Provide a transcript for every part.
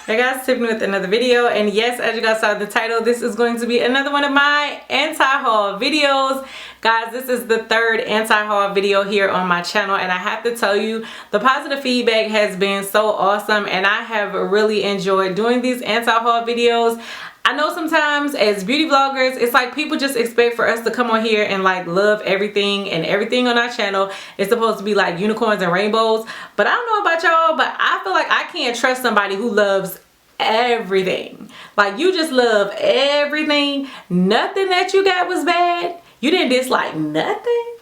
Hey guys, Tiffany with another video, and yes, as you guys saw the title, this is going to be another one of my anti-haul videos. Guys, this is the third anti-haul video here on my channel, and I have to tell you, the positive feedback has been so awesome, and I have really enjoyed doing these anti-haul videos. I know sometimes as beauty vloggers, it's like people just expect for us to come on here and like love everything, and everything on our channel is supposed to be like unicorns and rainbows. But I don't know about y'all, but I feel like I can't trust somebody who loves everything. Like, you just love everything. Nothing that you got was bad. You didn't dislike nothing?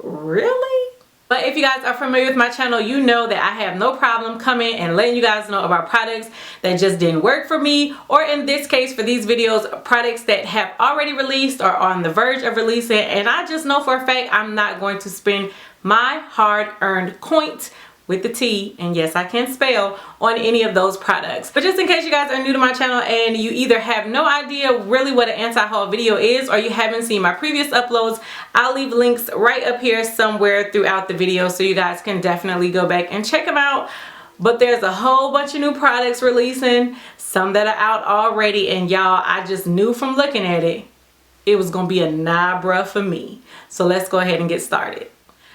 Really? But if you guys are familiar with my channel, you know that I have no problem coming and letting you guys know about products that just didn't work for me, or in this case for these videos, products that have already released or are on the verge of releasing, and I just know for a fact I'm not going to spend my hard-earned coins with the T, and yes, I can spell, on any of those products. But just in case you guys are new to my channel and you either have no idea really what an anti-haul video is, or you haven't seen my previous uploads, I'll leave links right up here somewhere throughout the video so you guys can definitely go back and check them out. But there's a whole bunch of new products releasing, some that are out already, and y'all, I just knew from looking at it, it was gonna be a nah bruh for me. So let's go ahead and get started.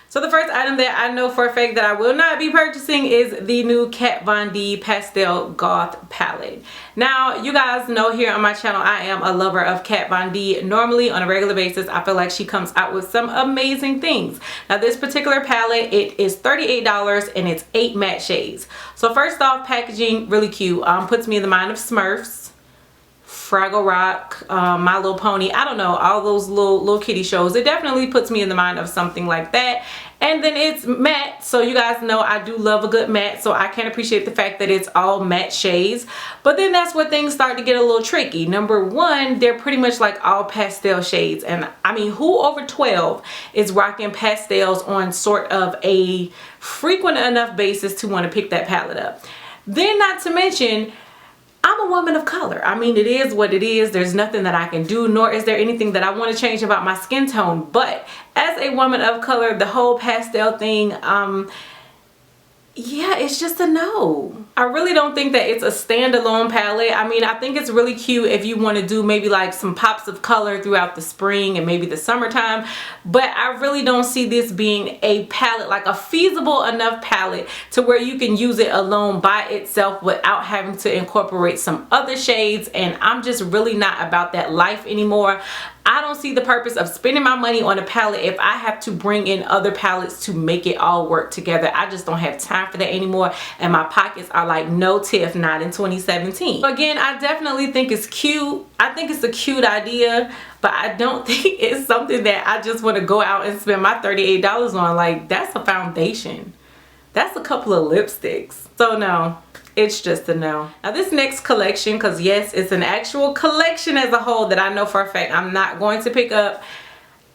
So the first item that I know for a fact that I will not be purchasing is the new Kat Von D Pastel Goth palette. Now, you guys know here on my channel, I am a lover of Kat Von D. Normally, on a regular basis, I feel like she comes out with some amazing things. Now, this particular palette, it is $38 and it's 8 matte shades. So first off, packaging, really cute. Puts me in the mind of Smurfs, Fraggle Rock, My Little Pony, I don't know, all those little kitty shows. It definitely puts me in the mind of something like that. And then it's matte, so you guys know I do love a good matte, so I can appreciate the fact that it's all matte shades. But then that's where things start to get a little tricky. Number one, they're pretty much like all pastel shades, and I mean, who over 12 is rocking pastels on sort of a frequent enough basis to want to pick that palette up? Then, not to mention, I'm a woman of color. I mean, it is what it is. There's nothing that I can do, nor is there anything that I want to change about my skin tone. But as a woman of color, the whole pastel thing, yeah, it's just a no. I really don't think that it's a standalone palette. I mean, I think it's really cute if you want to do maybe like some pops of color throughout the spring and maybe the summertime, but I really don't see this being a palette, like a feasible enough palette to where you can use it alone by itself without having to incorporate some other shades, and I'm just really not about that life anymore. I don't see the purpose of spending my money on a palette if I have to bring in other palettes to make it all work together. I just don't have time for that anymore, and my pockets are like, no Tiff, not in 2017. So again, I definitely think it's cute. I think it's a cute idea, but I don't think it's something that I just want to go out and spend my $38 on. Like, that's a foundation. That's a couple of lipsticks. So no. It's just a no. Now this next collection, because yes, it's an actual collection as a whole that I know for a fact I'm not going to pick up.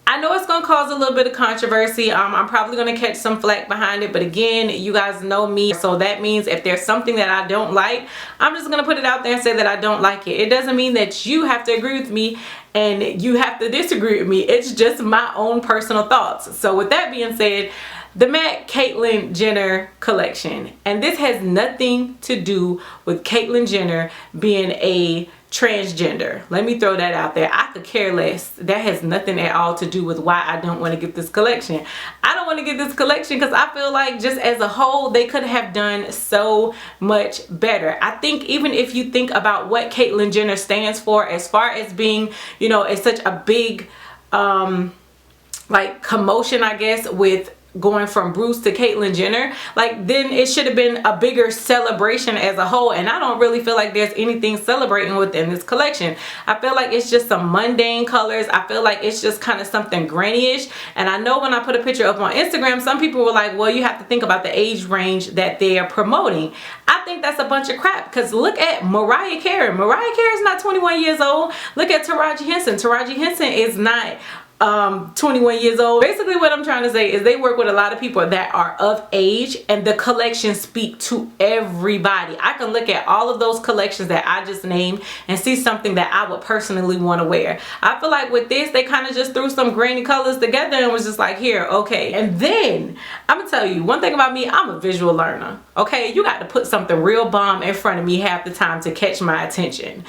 I know it's going to cause a little bit of controversy. I'm probably going to catch some flack behind it, but again, you guys know me, so that means if there's something that I don't like, I'm just going to put it out there and say that I don't like it. It doesn't mean that you have to agree with me and you have to disagree with me. It's just my own personal thoughts. So with that being said, the MAC Caitlyn Jenner collection, and this has nothing to do with Caitlyn Jenner being a transgender. Let me throw that out there. I could care less. That has nothing at all to do with why I don't want to get this collection. I don't want to get this collection because I feel like just as a whole they could have done so much better. I think even if you think about what Caitlyn Jenner stands for as far as being, you know, it's such a big like commotion, I guess, with going from Bruce to Caitlyn Jenner, like, then it should have been a bigger celebration as a whole, and I don't really feel like there's anything celebrating within this collection. I feel like it's just some mundane colors. I feel like it's just kind of something granny-ish, and I know when I put a picture up on Instagram, some people were like, well, you have to think about the age range that they are promoting. I think that's a bunch of crap, because look at Mariah Carey. Mariah Carey is not 21 years old. Look at Taraji Henson. Taraji Henson is not 21 years old. Basically what I'm trying to say is they work with a lot of people that are of age, and the collections speak to everybody. I can look at all of those collections that I just named and see something that I would personally want to wear. I feel like with this, they kind of just threw some grainy colors together and was just like, here, okay. And then I'm gonna tell you one thing about me, I'm a visual learner. Okay, you got to put something real bomb in front of me half the time to catch my attention.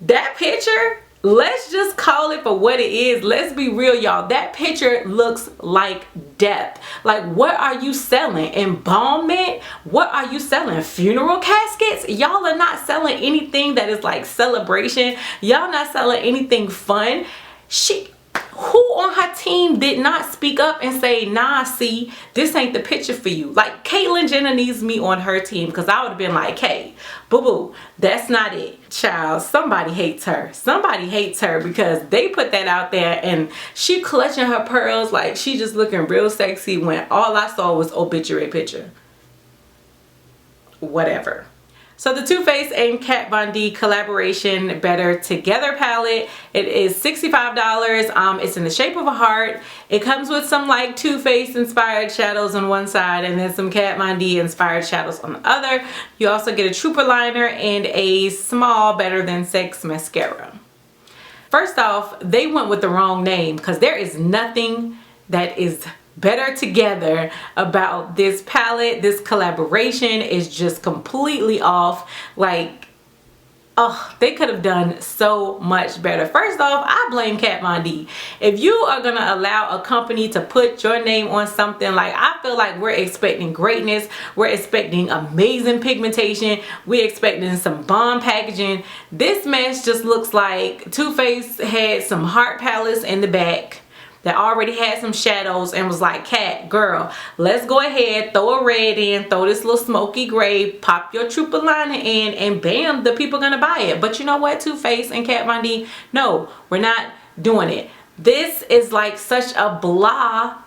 That picture, let's just call it for what it is. Let's be real, y'all. That picture looks like death. Like, what are you selling? Embalmment? What are you selling? Funeral caskets? Y'all are not selling anything that is like celebration. Y'all not selling anything fun. Who on her team did not speak up and say, nah, see, this ain't the picture for you? Like, Caitlyn Jenner needs me on her team, because I would have been like, hey, boo-boo, that's not it. Child, somebody hates her. Somebody hates her because they put that out there and she clutching her pearls like she just looking real sexy when all I saw was obituary picture. Whatever. So the Too Faced and Kat Von D collaboration Better Together palette, it is $65. It's in the shape of a heart. It comes with some like Too Faced inspired shadows on one side and then some Kat Von D inspired shadows on the other. You also get a trooper liner and a small Better Than Sex mascara. First off, they went with the wrong name because there is nothing that is better together about this palette. This collaboration is just completely off. Like, oh, they could have done so much better. First off, I blame Kat Von D. If you are gonna allow a company to put your name on something, like, I feel like we're expecting greatness, we're expecting amazing pigmentation, we're expecting some bomb packaging. This mess just looks like Too Faced had some heart palettes in the back that already had some shadows and was like, Kat, girl, let's go ahead, throw a red in, throw this little smoky gray, pop your trooper liner in, and bam, the people gonna buy it. But you know what, Too Faced and Kat Von D, no, we're not doing it. This is like such a blah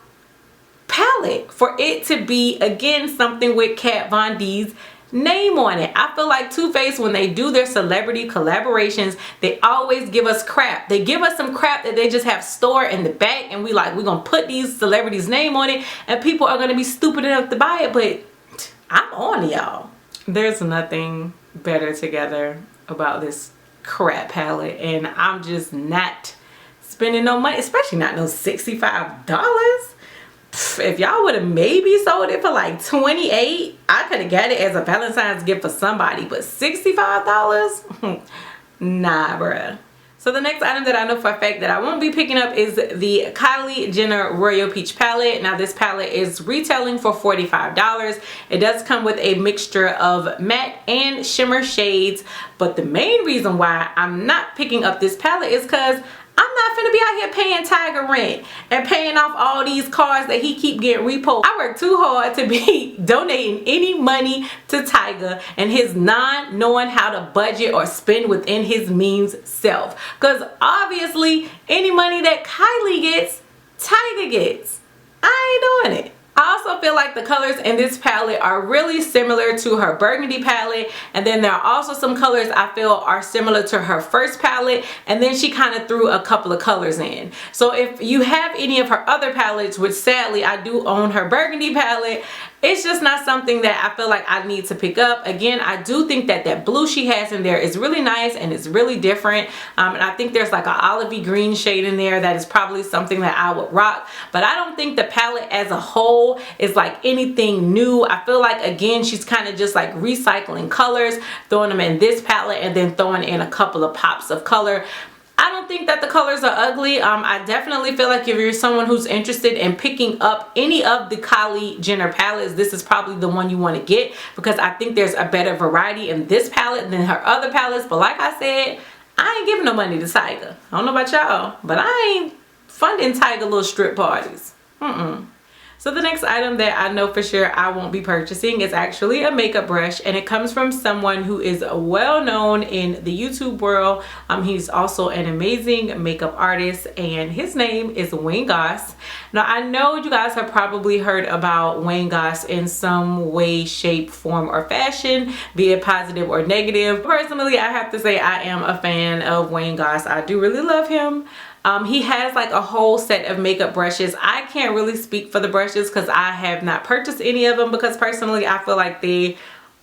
palette for it to be, again, something with Kat Von D's name on it. I feel like Too Faced, when they do their celebrity collaborations, they always give us crap. They give us some crap that they just have stored in the back, and we're gonna put these celebrities' name on it and people are gonna be stupid enough to buy it. But I'm on y'all. There's nothing better together about this crap palette, and I'm just not spending no money, especially not no $65. If y'all would have maybe sold it for like $28, I could have got it as a Valentine's gift for somebody, but $65? Nah, bruh. So the next item that I know for a fact that I won't be picking up is the Kylie Jenner Royal Peach palette. Now this palette is retailing for $45. It does come with a mixture of matte and shimmer shades, but the main reason why I'm not picking up this palette is because I'm not finna be out here paying Tiger rent and paying off all these cars that he keep getting repoed. I work too hard to be donating any money to Tiger and his non-knowing how to budget or spend within his means self. Because obviously, any money that Kylie gets, Tiger gets. I ain't doing it. I also feel like the colors in this palette are really similar to her burgundy palette, and then there are also some colors I feel are similar to her first palette, and then she kind of threw a couple of colors in. So if you have any of her other palettes, which sadly I do own her burgundy palette, it's just not something that I feel like I need to pick up. Again, I do think that that blue she has in there is really nice and it's really different, and I think there's like an olivey green shade in there that is probably something that I would rock, but I don't think the palette as a whole is like anything new. I feel like, again, she's kind of just like recycling colors, throwing them in this palette and then throwing in a couple of pops of color. I don't think that the colors are ugly. I definitely feel like if you're someone who's interested in picking up any of the Kylie Jenner palettes, this is probably the one you want to get, because I think there's a better variety in this palette than her other palettes. But like I said, I ain't giving no money to Tiger. I don't know about y'all, but I ain't funding Tiger little strip parties. So the next item that I know for sure I won't be purchasing is actually a makeup brush, and it comes from someone who is well known in the YouTube world. He's also an amazing makeup artist, and his name is Wayne Goss. Now I know you guys have probably heard about Wayne Goss in some way, shape, form, or fashion, be it positive or negative. Personally, I have to say I am a fan of Wayne Goss. I do really love him. He has like a whole set of makeup brushes. I can't really speak for the brushes because I have not purchased any of them, because personally I feel like they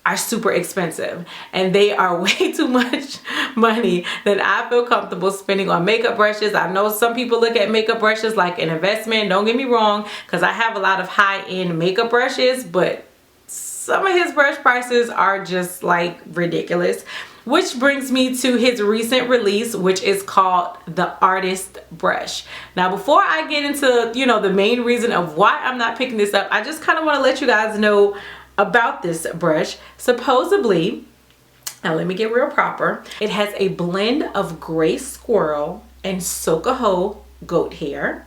are super expensive and they are way too much money that I feel comfortable spending on makeup brushes. I know some people look at makeup brushes like an investment, don't get me wrong, because I have a lot of high-end makeup brushes, but some of his brush prices are just like ridiculous. Which brings me to his recent release, which is called the Artist Brush. Now before I get into, you know, the main reason of why I'm not picking this up, I just kind of want to let you guys know about this brush. Supposedly, now let me get real proper, it has a blend of gray squirrel and Sokaho goat hair.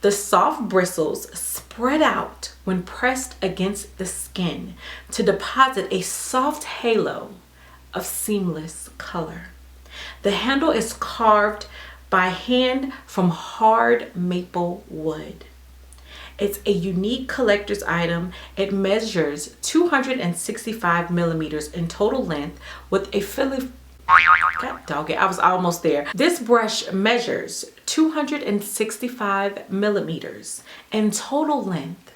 The soft bristles spread out when pressed against the skin to deposit a soft halo of seamless color. The handle is carved by hand from hard maple wood. It's a unique collector's item. It measures 265 millimeters in total length with a God dog it, I was almost there. This brush measures 265 millimeters in total length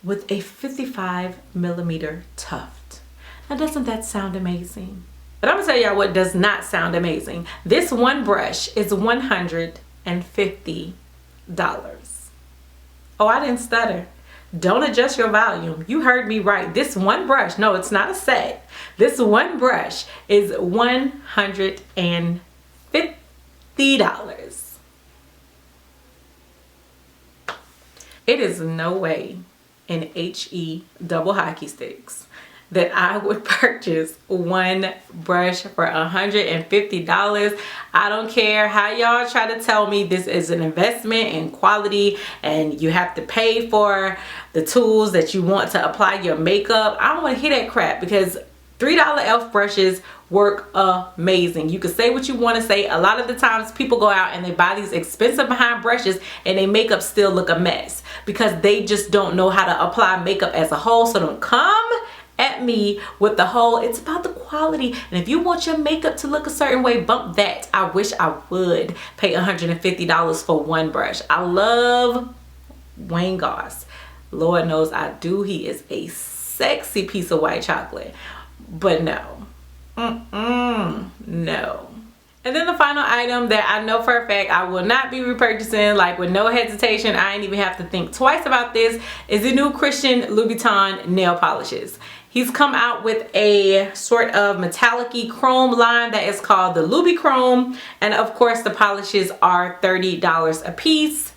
with a 55 millimeter tuft. Now doesn't that sound amazing? But I'm gonna tell y'all what does not sound amazing. This one brush is $150. Oh, I didn't stutter. Don't adjust your volume. You heard me right. This one brush, no, it's not a set. This one brush is $150. It is no way in HE double hockey sticks that I would purchase one brush for $150. I don't care how y'all try to tell me this is an investment in quality and you have to pay for the tools that you want to apply your makeup. I don't want to hear that crap, because $3 e.l.f. brushes work amazing. You can say what you want to say. A lot of the times people go out and they buy these expensive behind brushes and their makeup still look a mess because they just don't know how to apply makeup as a whole. So don't come at me with the whole it's about the quality, and if you want your makeup to look a certain way, bump that. I wish I would pay $150 for one brush. I love Wayne Goss, Lord knows I do. He is a sexy piece of white chocolate, but no, no. And then the final item that I know for a fact I will not be repurchasing, like with no hesitation, I ain't even have to think twice about this, is the new Christian Louboutin nail polishes. He's come out with a sort of metallic-y chrome line that is called the DuoChrome, and of course the polishes are $30 a piece.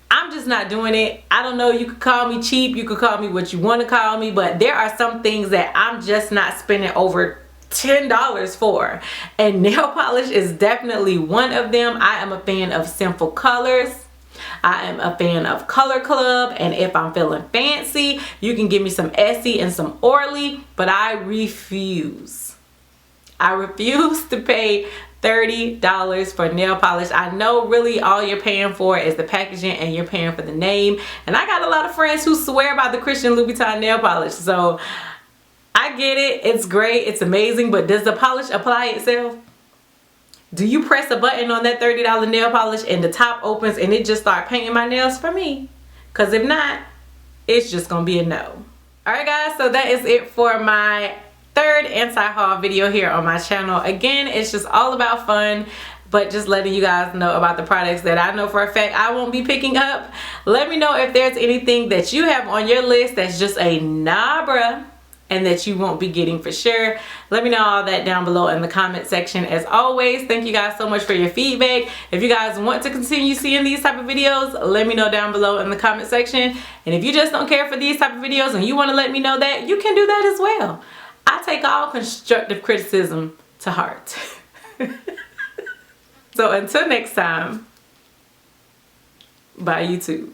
I'm just not doing it. I don't know, you could call me cheap, you could call me what you want to call me, but there are some things that I'm just not spending over $10 for, and nail polish is definitely one of them. I am a fan of Sinful Colors. I am a fan of Color Club, and if I'm feeling fancy, you can give me some Essie and some Orly, but I refuse. I refuse to pay $30 for nail polish. I know really all you're paying for is the packaging and you're paying for the name, and I got a lot of friends who swear by the Christian Louboutin nail polish, so I get it, it's great, it's amazing, but does the polish apply itself? Do you press a button on that $30 nail polish and the top opens and it just start painting my nails for me? Because if not, it's just gonna be a no. Alright guys, so that is it for my third anti-haul video here on my channel. Again, it's just all about fun, but just letting you guys know about the products that I know for a fact I won't be picking up. Let me know if there's anything that you have on your list that's just a nah bruh, and that you won't be getting for sure. Let me know all that down below in the comment section. As always, thank you guys so much for your feedback. If you guys want to continue seeing these type of videos, let me know down below in the comment section. And if you just don't care for these type of videos and you want to let me know that, you can do that as well. I take all constructive criticism to heart. So until next time, bye YouTube.